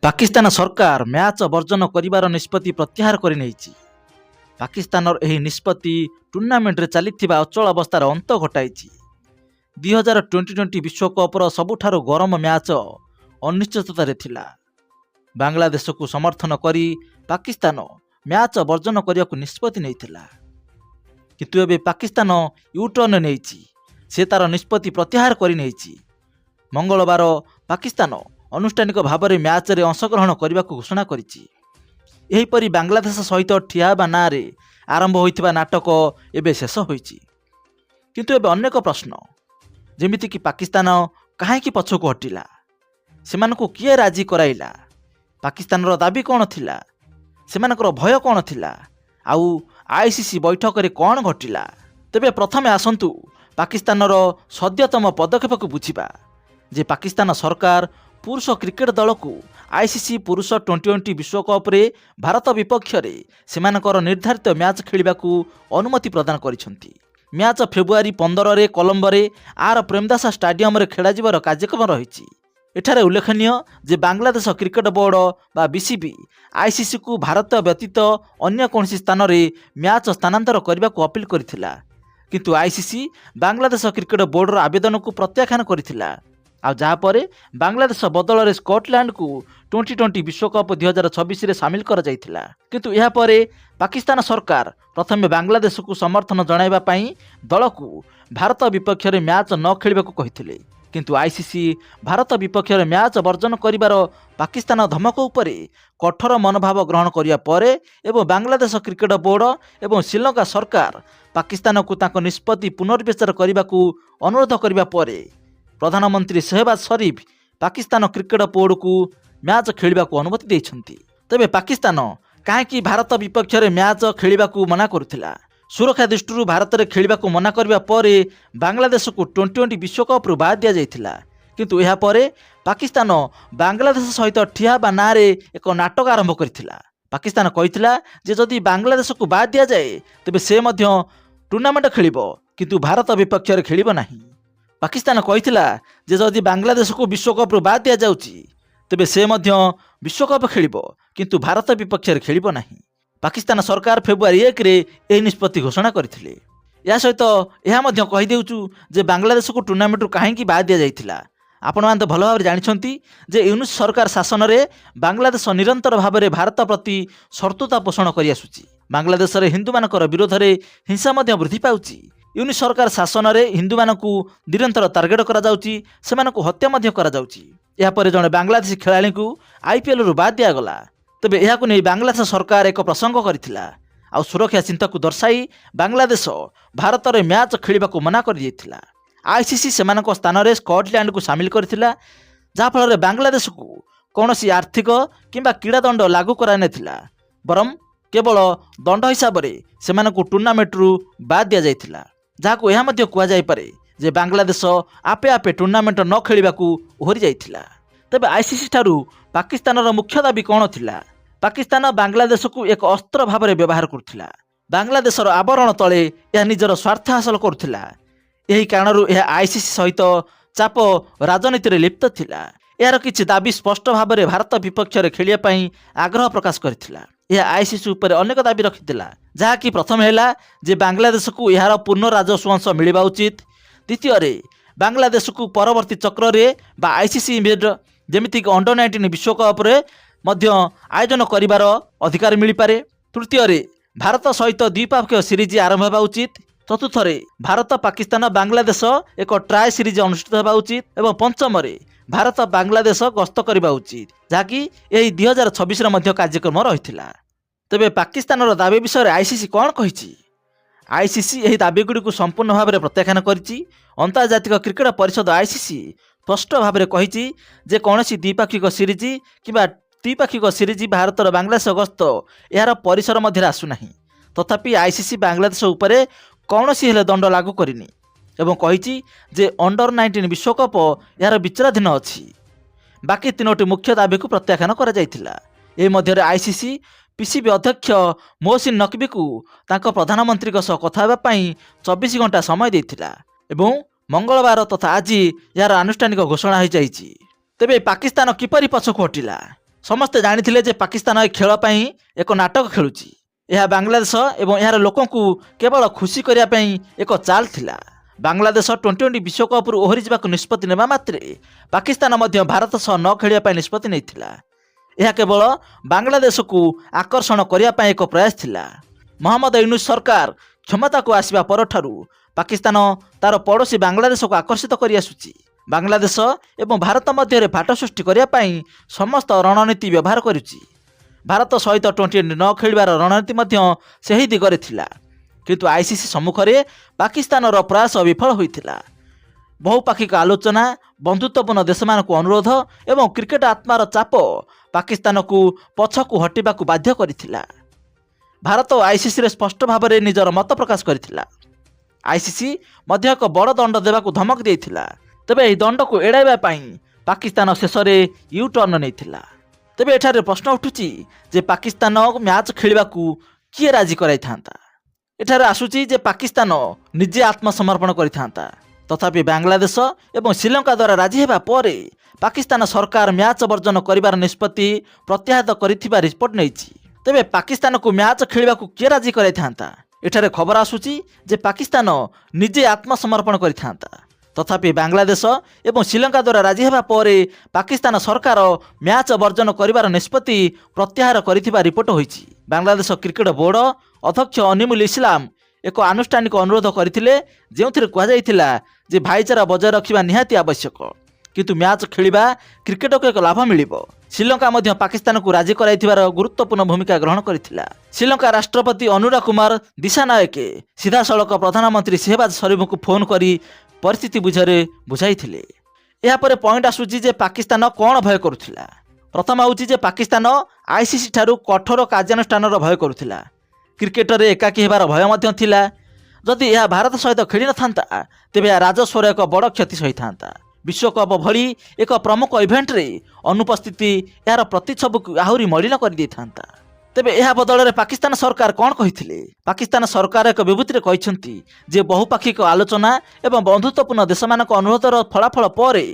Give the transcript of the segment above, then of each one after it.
ପାକିସ୍ତାନ ସରକାର ମ୍ୟାଚ୍ ବର୍ଜନ କରିବାର ନିଷ୍ପତ୍ତି ପ୍ରତ୍ୟାହାର କରିନେଇଛି। ପାକିସ୍ତାନର ଏହି ନିଷ୍ପତ୍ତି ଟୁର୍ଣ୍ଣାମେଣ୍ଟରେ ଚାଲିଥିବା ଅଚଳ ଅବସ୍ଥାର ଅନ୍ତ ଘଟାଇଛି। 2020 ବିଶ୍ୱକପ୍ର ସବୁଠାରୁ ଗରମ ମ୍ୟାଚ୍ ଅନିଶ୍ଚିତତାରେ ଥିଲା। ବାଂଲାଦେଶକୁ ସମର୍ଥନ କରି ପାକିସ୍ତାନ ମ୍ୟାଚ୍ ବର୍ଜନ କରିବାକୁ ନିଷ୍ପତ୍ତି ନେଇଥିଲା। କିନ୍ତୁ ଏବେ ପାକିସ୍ତାନ ୟୁଟର୍ନ ନେଇଛି। ସେ ତାର ନିଷ୍ପତ୍ତି ପ୍ରତ୍ୟାହାର କରିନେଇଛି। ମଙ୍ଗଳବାର ପାକିସ୍ତାନ ଆନୁଷ୍ଠାନିକ ଭାବରେ ମ୍ୟାଚ୍ରେ ଅଂଶଗ୍ରହଣ କରିବାକୁ ଘୋଷଣା କରିଛି। ଏହିପରି ବାଂଲାଦେଶ ସହିତ ଠିଆ ହେବା ନାଁରେ ଆରମ୍ଭ ହୋଇଥିବା ନାଟକ ଏବେ ଶେଷ ହୋଇଛି। କିନ୍ତୁ ଏବେ ଅନେକ ପ୍ରଶ୍ନ, ଯେମିତିକି ପାକିସ୍ତାନ କାହିଁକି ପଛକୁ ହଟିଲା, ସେମାନଙ୍କୁ କିଏ ରାଜି କରାଇଲା, ପାକିସ୍ତାନର ଦାବି କ'ଣ ଥିଲା, ସେମାନଙ୍କର ଭୟ କ'ଣ ଥିଲା, ଆଉ ICC ବୈଠକରେ କ'ଣ ଘଟିଲା। ତେବେ ପ୍ରଥମେ ଆସନ୍ତୁ ପାକିସ୍ତାନର ସଦ୍ୟତମ ପଦକ୍ଷେପକୁ ବୁଝିବା ଯେ ପାକିସ୍ତାନ ସରକାର ପୁରୁଷ କ୍ରିକେଟ ଦଳକୁ ICC ପୁରୁଷ T20 ବିଶ୍ୱକପ୍ରେ ଭାରତ ବିପକ୍ଷରେ ସେମାନଙ୍କର ନିର୍ଦ୍ଧାରିତ ମ୍ୟାଚ୍ ଖେଳିବାକୁ ଅନୁମତି ପ୍ରଦାନ କରିଛନ୍ତି। ମ୍ୟାଚ୍ ଫେବୃଆରୀ 15ରେ କଲମ୍ବୋରେ ପ୍ରେମଦାସା ଷ୍ଟାଡିୟମରେ ଖେଳାଯିବାର କାର୍ଯ୍ୟକ୍ରମ ରହିଛି। ଏଠାରେ ଉଲ୍ଲେଖନୀୟ ଯେ ବାଂଲାଦେଶ କ୍ରିକେଟ ବୋର୍ଡ ବା BCB ICCକୁ ଭାରତ ବ୍ୟତୀତ ଅନ୍ୟ କୌଣସି ସ୍ଥାନରେ ମ୍ୟାଚ୍ ସ୍ଥାନାନ୍ତର କରିବାକୁ ଅପିଲ କରିଥିଲା, କିନ୍ତୁ ICC ବାଂଲାଦେଶ କ୍ରିକେଟ ବୋର୍ଡର ଆବେଦନକୁ ପ୍ରତ୍ୟାଖ୍ୟାନ କରିଥିଲା। ଆଉ ଯାହାପରେ ବାଂଲାଦେଶ ବଦଳରେ ସ୍କଟଲ୍ୟାଣ୍ଡକୁ T20 ବିଶ୍ୱକପ୍ 2026ରେ ସାମିଲ କରାଯାଇଥିଲା। କିନ୍ତୁ ଏହାପରେ ପାକିସ୍ତାନ ସରକାର ପ୍ରଥମେ ବାଂଲାଦେଶକୁ ସମର୍ଥନ ଜଣାଇବା ପାଇଁ ଦଳକୁ ଭାରତ ବିପକ୍ଷରେ ମ୍ୟାଚ୍ ନ ଖେଳିବାକୁ କହିଥିଲେ। କିନ୍ତୁ ICC ଭାରତ ବିପକ୍ଷରେ ମ୍ୟାଚ୍ ବର୍ଜନ କରିବାର ପାକିସ୍ତାନ ଧମକ ଉପରେ କଠୋର ମନୋଭାବ ଗ୍ରହଣ କରିବା ପରେ ଏବଂ ବାଂଲାଦେଶ କ୍ରିକେଟ ବୋର୍ଡ ଏବଂ ଶ୍ରୀଲଙ୍କା ସରକାର ପାକିସ୍ତାନକୁ ତାଙ୍କ ନିଷ୍ପତ୍ତି ପୁନର୍ବିଚାର କରିବାକୁ ଅନୁରୋଧ କରିବା ପରେ ପ୍ରଧାନମନ୍ତ୍ରୀ ଶେହବାଜ ସରିଫ ପାକିସ୍ତାନ କ୍ରିକେଟ ବୋର୍ଡକୁ ମ୍ୟାଚ୍ ଖେଳିବାକୁ ଅନୁମତି ଦେଇଛନ୍ତି। ତେବେ ପାକିସ୍ତାନ କାହିଁକି ଭାରତ ବିପକ୍ଷରେ ମ୍ୟାଚ୍ ଖେଳିବାକୁ ମନା କରୁଥିଲା? ସୁରକ୍ଷା ଦୃଷ୍ଟିରୁ ଭାରତରେ ଖେଳିବାକୁ ମନା କରିବା ପରେ ବାଂଲାଦେଶକୁ T20 ବିଶ୍ୱକପ୍ରୁ ବାଦ ଦିଆଯାଇଥିଲା। କିନ୍ତୁ ଏହାପରେ ପାକିସ୍ତାନ ବାଂଲାଦେଶ ସହିତ ଠିଆ ହେବା ନାଁରେ ଏକ ନାଟକ ଆରମ୍ଭ କରିଥିଲା। ପାକିସ୍ତାନ କହିଥିଲା ଯେ ଯଦି ବାଂଲାଦେଶକୁ ବାଦ ଦିଆଯାଏ ତେବେ ସେ ମଧ୍ୟ ଟୁର୍ଣ୍ଣାମେଣ୍ଟ ଖେଳିବ, କିନ୍ତୁ ଭାରତ ବିପକ୍ଷରେ ଖେଳିବ ନାହିଁ। ପାକିସ୍ତାନ କହିଥିଲା ଯେ ଯଦି ବାଂଲାଦେଶକୁ ବିଶ୍ୱକପ୍ରୁ ବାଦ ଦିଆଯାଉଛି ତେବେ ସେ ମଧ୍ୟ ବିଶ୍ୱକପ୍ ଖେଳିବ, କିନ୍ତୁ ଭାରତ ବିପକ୍ଷରେ ଖେଳିବ ନାହିଁ। ପାକିସ୍ତାନ ସରକାର ଫେବୃଆରୀ 1ରେ ଏହି ନିଷ୍ପତ୍ତି ଘୋଷଣା କରିଥିଲେ। ଏହା ସହିତ ଏହା ମଧ୍ୟ କହିଦେଉଛୁ ଯେ ବାଂଲାଦେଶକୁ ଟୁର୍ଣ୍ଣାମେଣ୍ଟରୁ କାହିଁକି ବାଦ ଦିଆଯାଇଥିଲା। ଆପଣମାନେ ତ ଭଲ ଭାବରେ ଜାଣିଛନ୍ତି ଯେ ୟୁନୁସ୍ ସରକାର ଶାସନରେ ବାଂଲାଦେଶ ନିରନ୍ତର ଭାବରେ ଭାରତ ପ୍ରତି ଶତ୍ରୁତା ପୋଷଣ କରିଆସୁଛି। ବାଂଲାଦେଶରେ ହିନ୍ଦୁମାନଙ୍କର ବିରୋଧରେ ହିଂସା ମଧ୍ୟ ବୃଦ୍ଧି ପାଉଛି। ୟୁନୁସ୍ ସରକାର ଶାସନରେ ହିନ୍ଦୁମାନଙ୍କୁ ନିରନ୍ତର ଟାର୍ଗେଟ କରାଯାଉଛି, ସେମାନଙ୍କୁ ହତ୍ୟା ମଧ୍ୟ କରାଯାଉଛି। ଏହାପରେ ଜଣେ ବାଂଲାଦେଶୀ ଖେଳାଳିଙ୍କୁ IPLରୁ ବାଦ ଦିଆଗଲା। ତେବେ ଏହାକୁ ନେଇ ବାଂଲାଦେଶ ସରକାର ଏକ ପ୍ରସଙ୍ଗ କରିଥିଲା ଆଉ ସୁରକ୍ଷା ଚିନ୍ତାକୁ ଦର୍ଶାଇ ବାଂଲାଦେଶ ଭାରତରେ ମ୍ୟାଚ୍ ଖେଳିବାକୁ ମନା କରିଦେଇଥିଲା। ICC ସେମାନଙ୍କ ସ୍ଥାନରେ ସ୍କଟଲ୍ୟାଣ୍ଡକୁ ସାମିଲ କରିଥିଲା, ଯାହାଫଳରେ ବାଂଲାଦେଶକୁ କୌଣସି ଆର୍ଥିକ କିମ୍ବା କ୍ରୀଡ଼ା ଦଣ୍ଡ ଲାଗୁ କରାଯାଇନଥିଲା, ବରଂ କେବଳ ଦଣ୍ଡ ହିସାବରେ ସେମାନଙ୍କୁ ଟୁର୍ଣ୍ଣାମେଣ୍ଟରୁ ବାଦ ଦିଆଯାଇଥିଲା। ଯାହାକୁ ଏହା ମଧ୍ୟ କୁହାଯାଇପାରେ ଯେ ବାଂଲାଦେଶ ଆପେ ଆପେ ଟୁର୍ଣ୍ଣାମେଣ୍ଟ ନ ଖେଳିବାକୁ ଓହରି ଯାଇଥିଲା। ତେବେ ICC ଠାରୁ ପାକିସ୍ତାନର ମୁଖ୍ୟ ଦାବି କ'ଣ ଥିଲା? ପାକିସ୍ତାନ ବାଂଲାଦେଶକୁ ଏକ ଅସ୍ତ୍ର ଭାବରେ ବ୍ୟବହାର କରୁଥିଲା। ବାଂଲାଦେଶର ଆବରଣ ତଳେ ଏହା ନିଜର ସ୍ୱାର୍ଥ ହାସଲ କରୁଥିଲା। ଏହି କାରଣରୁ ଏହା ICC ସହିତ ଚାପ ରାଜନୀତିରେ ଲିପ୍ତ ଥିଲା। ଏହାର କିଛି ଦାବି ସ୍ପଷ୍ଟ ଭାବରେ ଭାରତ ବିପକ୍ଷରେ ଖେଳିବା ପାଇଁ ଆଗ୍ରହ ପ୍ରକାଶ କରିଥିଲା। ଏହା ICC ଉପରେ ଅନେକ ଦାବି ରଖିଥିଲା, ଯାହାକି ପ୍ରଥମେ ହେଲା ଯେ ବାଂଲାଦେଶକୁ ଏହାର ପୂର୍ଣ୍ଣ ରାଜସ୍ୱ ଅଂଶ ମିଳିବା ଉଚିତ। ଦ୍ୱିତୀୟରେ ବାଂଲାଦେଶକୁ ପରବର୍ତ୍ତୀ ଚକ୍ରରେ ବା ICC ଇଭେଣ୍ଟ ଯେମିତିକି Under-19 ବିଶ୍ୱକପ୍ରେ ମଧ୍ୟ ଆୟୋଜନ କରିବାର ଅଧିକାର ମିଳିପାରେ। ତୃତୀୟରେ ଭାରତ ସହିତ ଦ୍ୱିପକ୍ଷୀୟ ସିରିଜ ଆରମ୍ଭ ହେବା ଉଚିତ। ଚତୁର୍ଥରେ ଭାରତ ପାକିସ୍ତାନ ବାଂଲାଦେଶ ଏକ ଟ୍ରାଏ ସିରିଜ ଅନୁଷ୍ଠିତ ହେବା ଉଚିତ। ଏବଂ ପଞ୍ଚମରେ ଭାରତ ବାଂଲାଦେଶ ଗସ୍ତ କରିବା ଉଚିତ, ଯାହାକି ଏହି 2026ରେ ମଧ୍ୟ କାର୍ଯ୍ୟକ୍ରମ ରହିଥିଲା। ତେବେ ପାକିସ୍ତାନର ଦାବି ବିଷୟରେ ICC କ'ଣ କହିଛି? ICC ଏହି ଦାବିଗୁଡ଼ିକୁ ସମ୍ପୂର୍ଣ୍ଣ ଭାବରେ ପ୍ରତ୍ୟାଖ୍ୟାନ କରିଛି। ଅନ୍ତର୍ଜାତିକ କ୍ରିକେଟ ପରିଷଦ ICC ସ୍ପଷ୍ଟ ଭାବରେ କହିଛି ଯେ କୌଣସି ଦ୍ୱିପାକ୍ଷିକ ସିରିଜ କିମ୍ବା ତ୍ରିପାକ୍ଷିକ ସିରିଜ ଭାରତର ବାଂଲାଦେଶ ଗସ୍ତ ଏହାର ପରିସର ମଧ୍ୟରେ ଆସୁନାହିଁ। ତଥାପି ICC ବାଂଲାଦେଶ ଉପରେ କୌଣସି ହେଲେ ଦଣ୍ଡ ଲାଗୁ କରିନି ଏବଂ କହିଛି ଯେ Under-19 ବିଶ୍ୱକପ ଏହାର ବିଚାରାଧୀନ ଅଛି। ବାକି 3ଟି ମୁଖ୍ୟ ଦାବିକୁ ପ୍ରତ୍ୟାଖ୍ୟାନ କରାଯାଇଥିଲା। ଏହି ମଧ୍ୟରେ ICC PCB ଅଧ୍ୟକ୍ଷ ମୋହସିନ ନକବିକୁ ତାଙ୍କ ପ୍ରଧାନମନ୍ତ୍ରୀଙ୍କ ସହ କଥା ହେବା ପାଇଁ 24 ଘଣ୍ଟା ସମୟ ଦେଇଥିଲା ଏବଂ ମଙ୍ଗଳବାର ତଥା ଆଜି ଏହାର ଆନୁଷ୍ଠାନିକ ଘୋଷଣା ହୋଇଯାଇଛି। ତେବେ ପାକିସ୍ତାନ କିପରି ପଛକୁ ହଟିଲା? ସମସ୍ତେ ଜାଣିଥିଲେ ଯେ ପାକିସ୍ତାନ ଏ ଖେଳ ପାଇଁ ଏକ ନାଟକ ଖେଳୁଛି। ଏହା ବାଂଲାଦେଶ ଏବଂ ଏହାର ଲୋକଙ୍କୁ କେବଳ ଖୁସି କରିବା ପାଇଁ ଏକ ଚାଲ ଥିଲା। ବାଂଲାଦେଶ ଟି20 ବିଶ୍ୱକପ୍ରୁ ଓହରି ଯିବାକୁ ନିଷ୍ପତ୍ତି ନେବା ମାତ୍ରେ ପାକିସ୍ତାନ ମଧ୍ୟ ଭାରତ ସହ ନ ଖେଳିବା ପାଇଁ ନିଷ୍ପତ୍ତି ନେଇଥିଲା। ଏହା କେବଳ ବାଂଲାଦେଶକୁ ଆକର୍ଷଣ କରିବା ପାଇଁ ଏକ ପ୍ରୟାସ ଥିଲା। ମହମ୍ମଦ ୟୁନୁସ୍ ସରକାର କ୍ଷମତାକୁ ଆସିବା ପରଠାରୁ ପାକିସ୍ତାନ ତାର ପଡ଼ୋଶୀ ବାଂଲାଦେଶକୁ ଆକର୍ଷିତ କରି ଆସୁଛି। ବାଂଲାଦେଶ ଏବଂ ଭାରତ ମଧ୍ୟରେ ଫାଟ ସୃଷ୍ଟି କରିବା ପାଇଁ ସମସ୍ତ ରଣନୀତି ବ୍ୟବହାର କରୁଛି। ଭାରତ ସହିତ ଟି20 ନ ଖେଳିବାର ରଣନୀତି ମଧ୍ୟ ସେହି ଦିଗରେ ଥିଲା। କିନ୍ତୁ ଆଇସିସି ସମ୍ମୁଖରେ ପାକିସ୍ତାନର ପ୍ରୟାସ ବିଫଳ ହୋଇଥିଲା। ବହୁପାକ୍ଷିକ ଆଲୋଚନା, ବନ୍ଧୁତ୍ୱପୂର୍ଣ୍ଣ ଦେଶମାନଙ୍କୁ ଅନୁରୋଧ ଏବଂ କ୍ରିକେଟ ଆତ୍ମାର ଚାପ ପାକିସ୍ତାନକୁ ପଛକୁ ହଟିବାକୁ ବାଧ୍ୟ କରିଥିଲା। ଭାରତ ଆଇସିସିରେ ସ୍ପଷ୍ଟ ଭାବରେ ନିଜର ମତ ପ୍ରକାଶ କରିଥିଲା। ଆଇସିସି ମଧ୍ୟ ଏକ ବଡ଼ ଦଣ୍ଡ ଦେବାକୁ ଧମକ ଦେଇଥିଲା। ତେବେ ଏହି ଦଣ୍ଡକୁ ଏଡ଼ାଇବା ପାଇଁ ପାକିସ୍ତାନ ଶେଷରେ ୟୁ ଟର୍ଣ୍ଣ ନେଇଥିଲା। ତେବେ ଏଠାରେ ପ୍ରଶ୍ନ ଉଠୁଛି ଯେ ପାକିସ୍ତାନ ମ୍ୟାଚ୍ ଖେଳିବାକୁ କିଏ ରାଜି କରାଇଥାନ୍ତା? ଏଠାରେ ଆସୁଛି ଯେ ପାକିସ୍ତାନ ନିଜେ ଆତ୍ମସମର୍ପଣ କରିଥାନ୍ତା। ତଥାପି ବାଂଲାଦେଶ ଏବଂ ଶ୍ରୀଲଙ୍କା ଦ୍ୱାରା ରାଜି ହେବା ପରେ ପାକିସ୍ତାନ ସରକାର ମ୍ୟାଚ୍ ବର୍ଜନ କରିବାର ନିଷ୍ପତ୍ତି ପ୍ରତ୍ୟାହୃତ କରିଥିବା ରିପୋର୍ଟ ନେଇଛି। ତେବେ ପାକିସ୍ତାନକୁ ମ୍ୟାଚ୍ ଖେଳିବାକୁ କିଏ ରାଜି କରାଇଥାନ୍ତା? ଏଠାରେ ଖବର ଆସୁଛି ଯେ ପାକିସ୍ତାନ ନିଜେ ଆତ୍ମସମର୍ପଣ କରିଥାନ୍ତା। ତଥାପି ବାଂଲାଦେଶ ଏବଂ ଶ୍ରୀଲଙ୍କା ଦ୍ୱାରା ରାଜି ହେବା ପରେ ପାକିସ୍ତାନ ସରକାର ମ୍ୟାଚ୍ ବର୍ଜନ କରିବାର ନିଷ୍ପତ୍ତି ପ୍ରତ୍ୟାହାର କରିଥିବା ରିପୋର୍ଟ ହୋଇଛି। ବାଂଲାଦେଶ କ୍ରିକେଟ ବୋର୍ଡ ଅଧ୍ୟକ୍ଷ ଅନିମୁଲ ଇସଲାମ ଏକ ଆନୁଷ୍ଠାନିକ ଅନୁରୋଧ କରିଥିଲେ, ଯେଉଁଥିରେ କୁହାଯାଇଥିଲା ଯେ ଭାଇଚାରା ବଜାୟ ରଖିବା ନିହାତି ଆବଶ୍ୟକ, କିନ୍ତୁ ମ୍ୟାଚ୍ ଖେଳିବା କ୍ରିକେଟକୁ ଏକ ଲାଭ ମିଳିବ। ଶ୍ରୀଲଙ୍କା ମଧ୍ୟ ପାକିସ୍ତାନକୁ ରାଜି କରାଇଥିବାର ଗୁରୁତ୍ୱପୂର୍ଣ୍ଣ ଭୂମିକା ଗ୍ରହଣ କରିଥିଲା। ଶ୍ରୀଲଙ୍କା ରାଷ୍ଟ୍ରପତି ଅନୁରା କୁମାର ଦିଶାନାୟକେ ସିଧାସଳଖ ପ୍ରଧାନମନ୍ତ୍ରୀ ସେହବାଜ ସରିଫଙ୍କୁ ଫୋନ୍ କରି ପରିସ୍ଥିତି ବୁଝାଇଥିଲେ। ଏହାପରେ ପଏଣ୍ଟ ଆସୁଛି ଯେ ପାକିସ୍ତାନ କ'ଣ ଭୟ କରୁଥିଲା। ପ୍ରଥମ ହେଉଛି ଯେ ପାକିସ୍ତାନ ଆଇସିସି ଠାରୁ କଠୋର କାର୍ଯ୍ୟାନୁଷ୍ଠାନର ଭୟ କରୁଥିଲା। କ୍ରିକେଟରେ ଏକାକୀ ହେବାର ଭୟ ମଧ୍ୟ ଥିଲା। ଯଦି ଏହା ଭାରତ ସହିତ ଖେଳିନଥାନ୍ତା ତେବେ ଏହା ରାଜସ୍ୱର ଏକ ବଡ଼ କ୍ଷତି ସହିଥାନ୍ତା। ବିଶ୍ୱକପ୍ ଭଳି ଏକ ପ୍ରମୁଖ ଇଭେଣ୍ଟରେ ଅନୁପସ୍ଥିତି ଏହାର ପ୍ରତିଛବିକୁ ଆହୁରି ମଳିନ କରିଦେଇଥାନ୍ତା। ତେବେ ଏହା ବଦଳରେ ପାକିସ୍ତାନ ସରକାର କ'ଣ କହିଥିଲେ? ପାକିସ୍ତାନ ସରକାର ଏକ ବିବୃତ୍ତିରେ କହିଛନ୍ତି ଯେ ବହୁପାକ୍ଷିକ ଆଲୋଚନା ଏବଂ ବନ୍ଧୁତ୍ୱପୂର୍ଣ୍ଣ ଦେଶମାନଙ୍କ ଅନୁରୋଧର ଫଳାଫଳ ପରେ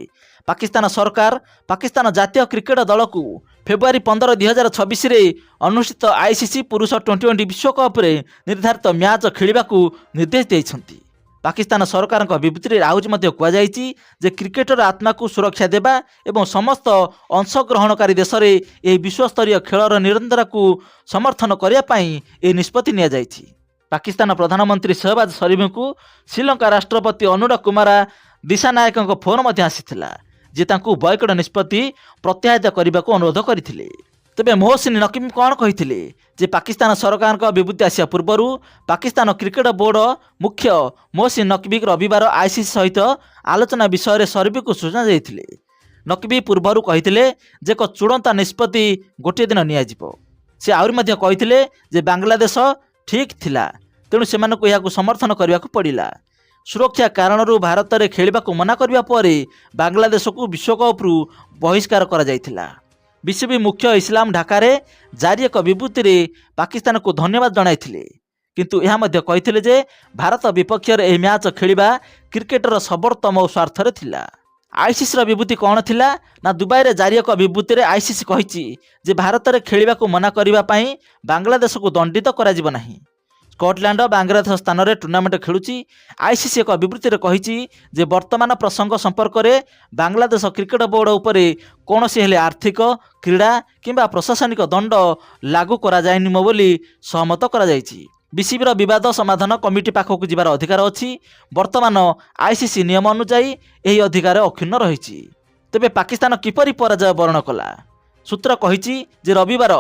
ପାକିସ୍ତାନ ସରକାର ପାକିସ୍ତାନ ଜାତୀୟ କ୍ରିକେଟ ଦଳକୁ ଫେବୃଆରୀ 15, 2026ରେ ଅନୁଷ୍ଠିତ ଆଇସିସି ପୁରୁଷ ଟି20 ବିଶ୍ୱକପ୍ରେ ନିର୍ଦ୍ଧାରିତ ମ୍ୟାଚ୍ ଖେଳିବାକୁ ନିର୍ଦ୍ଦେଶ ଦେଇଛନ୍ତି। ପାକିସ୍ତାନ ସରକାରଙ୍କ ବିବୃତ୍ତିରେ ଆହୁରି ମଧ୍ୟ କୁହାଯାଇଛି ଯେ କ୍ରିକେଟର ଆତ୍ମାକୁ ସୁରକ୍ଷା ଦେବା ଏବଂ ସମସ୍ତ ଅଂଶଗ୍ରହଣକାରୀ ଦେଶରେ ଏହି ବିଶ୍ୱସ୍ତରୀୟ ଖେଳର ନିରନ୍ତରତାକୁ ସମର୍ଥନ କରିବା ପାଇଁ ଏହି ନିଷ୍ପତ୍ତି ନିଆଯାଇଛି। ପାକିସ୍ତାନ ପ୍ରଧାନମନ୍ତ୍ରୀ ସେହବାଜ ସରିଫଙ୍କୁ ଶ୍ରୀଲଙ୍କା ରାଷ୍ଟ୍ରପତି ଅନୁରା କୁମାର ଦିଶାନାୟକଙ୍କ ଫୋନ୍ ମଧ୍ୟ ଆସିଥିଲା, ଯେ ତାଙ୍କୁ ବୟକଟ ନିଷ୍ପତ୍ତି ପ୍ରତ୍ୟାହୃତ କରିବାକୁ ଅନୁରୋଧ କରିଥିଲେ। ତେବେ ମୋହସିନ୍ ନକିବ୍ କ'ଣ କହିଥିଲେ ଯେ ପାକିସ୍ତାନ ସରକାରଙ୍କ ବିବୃତ୍ତି ଆସିବା ପୂର୍ବରୁ ପାକିସ୍ତାନ କ୍ରିକେଟ ବୋର୍ଡ ମୁଖ୍ୟ ମୋହସିନ୍ ନକିବ୍ ରବିବାର ଆଇସିସି ସହିତ ଆଲୋଚନା ବିଷୟରେ ସରିଫଙ୍କୁ ସୂଚନା ଦେଇଥିଲେ। ନକିବ୍ ପୂର୍ବରୁ କହିଥିଲେ ଯେ ଏକ ଚୂଡ଼ାନ୍ତ ନିଷ୍ପତ୍ତି ଗୋଟିଏ ଦିନ ନିଆଯିବ। ସେ ଆହୁରି ମଧ୍ୟ କହିଥିଲେ ଯେ ବାଂଲାଦେଶ ଠିକ୍ ଥିଲା, ତେଣୁ ସେମାନଙ୍କୁ ଏହାକୁ ସମର୍ଥନ କରିବାକୁ ପଡ଼ିଲା। ସୁରକ୍ଷା କାରଣରୁ ଭାରତରେ ଖେଳିବାକୁ ମନା କରିବା ପରେ ବାଂଲାଦେଶକୁ ବିଶ୍ୱକପ୍ରୁ ବହିଷ୍କାର କରାଯାଇଥିଲା। ବିସିବି ମୁଖ୍ୟ ଇସଲାମ ଢାକାରେ ଜାରି ଏକ ବିବୃତ୍ତିରେ ପାକିସ୍ତାନକୁ ଧନ୍ୟବାଦ ଜଣାଇଥିଲେ, କିନ୍ତୁ ଏହା ମଧ୍ୟ କହିଥିଲେ ଯେ ଭାରତ ବିପକ୍ଷରେ ଏହି ମ୍ୟାଚ୍ ଖେଳିବା କ୍ରିକେଟର ସର୍ବୋତ୍ତମ ସ୍ୱାର୍ଥରେ ଥିଲା। ଆଇସିସିର ବିବୃତ୍ତି କ'ଣ ଥିଲା ନା ଦୁବାଇରେ ଜାରି ଏକ ବିବୃତ୍ତିରେ ଆଇସିସି କହିଛି ଯେ ଭାରତରେ ଖେଳିବାକୁ ମନା କରିବା ପାଇଁ ବାଂଲାଦେଶକୁ ଦଣ୍ଡିତ କରାଯିବ ନାହିଁ। ସ୍କଟଲ୍ୟାଣ୍ଡ ବାଂଲାଦେଶ ସ୍ଥାନରେ ଟୁର୍ଣ୍ଣାମେଣ୍ଟ ଖେଳୁଛି। ଆଇସିସି ଏକ ବିବୃତ୍ତିରେ କହିଛି ଯେ ବର୍ତ୍ତମାନ ପ୍ରସଙ୍ଗ ସମ୍ପର୍କରେ ବାଂଲାଦେଶ କ୍ରିକେଟ ବୋର୍ଡ ଉପରେ କୌଣସି ହେଲେ ଆର୍ଥିକ, କ୍ରୀଡ଼ା କିମ୍ବା ପ୍ରଶାସନିକ ଦଣ୍ଡ ଲାଗୁ କରାଯାଇନି ବୋଲି ସହମତ କରାଯାଇଛି। ବିସିବିର ବିବାଦ ସମାଧାନ କମିଟି ପାଖକୁ ଯିବାର ଅଧିକାର ଅଛି। ବର୍ତ୍ତମାନ ଆଇସିସି ନିୟମ ଅନୁଯାୟୀ ଏହି ଅଧିକାର ଅକ୍ଷୁଣ୍ଣ ରହିଛି। ତେବେ ପାକିସ୍ତାନ କିପରି ପରାଜୟ ବରଣ କଲା? ସୂତ୍ର କହିଛି ଯେ ରବିବାର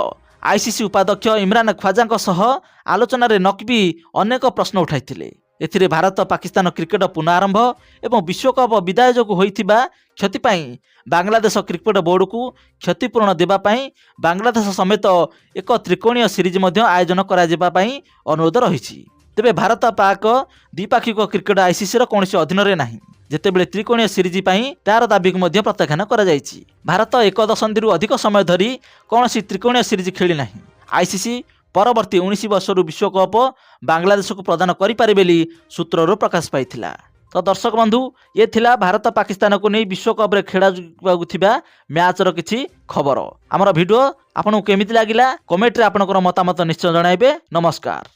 ଆଇସିସି ଉପାଧ୍ୟକ୍ଷ ଇମ୍ରାନ ଖ୍ୱାଜାଙ୍କ ସହ ଆଲୋଚନାରେ ନକବୀ ଅନେକ ପ୍ରଶ୍ନ ଉଠାଇଥିଲେ। ଏଥିରେ ଭାରତ ପାକିସ୍ତାନ କ୍ରିକେଟ ପୁନଃଆରମ୍ଭ ଏବଂ ବିଶ୍ୱକପ୍ ବିଦାୟ ଯୋଗୁଁ ହୋଇଥିବା କ୍ଷତି ପାଇଁ ବାଂଲାଦେଶ କ୍ରିକେଟ ବୋର୍ଡକୁ କ୍ଷତିପୂରଣ ଦେବା ପାଇଁ ବାଂଲାଦେଶ ସମେତ ଏକ ତ୍ରିକୋଣୀୟ ସିରିଜ୍ ମଧ୍ୟ ଆୟୋଜନ କରାଯିବା ପାଇଁ ଅନୁରୋଧ ରହିଛି। ତେବେ ଭାରତ ପାକ ଦ୍ୱିପାକ୍ଷିକ କ୍ରିକେଟ ଆଇସିସିର କୌଣସି ଅଧୀନରେ ନାହିଁ, ଯେତେବେଳେ ତ୍ରିକୋଣୀୟ ସିରିଜ୍ ପାଇଁ ତାର ଦାବିକୁ ମଧ୍ୟ ପ୍ରତ୍ୟାଖ୍ୟାନ କରାଯାଇଛି। ଭାରତ ଏକ ଦଶନ୍ଧିରୁ ଅଧିକ ସମୟ ଧରି କୌଣସି ତ୍ରିକୋଣୀୟ ସିରିଜ୍ ଖେଳି ନାହିଁ। ଆଇସିସି ପରବର୍ତ୍ତୀ 19 ବର୍ଷରୁ ବିଶ୍ୱକପ୍ ବାଂଲାଦେଶକୁ ପ୍ରଦାନ କରିପାରେ ବୋଲି ସୂତ୍ରରୁ ପ୍ରକାଶ ପାଇଥିଲା। तो दर्शक बंधु ये थिला भारत पाकिस्तान को नहीं विश्वकप खेला मैचर किसी खबर। आमर भिडियो आपको केमिति लागिला कमेंट रे आपनकर मतामत निश्चय जणाइबे। नमस्कार।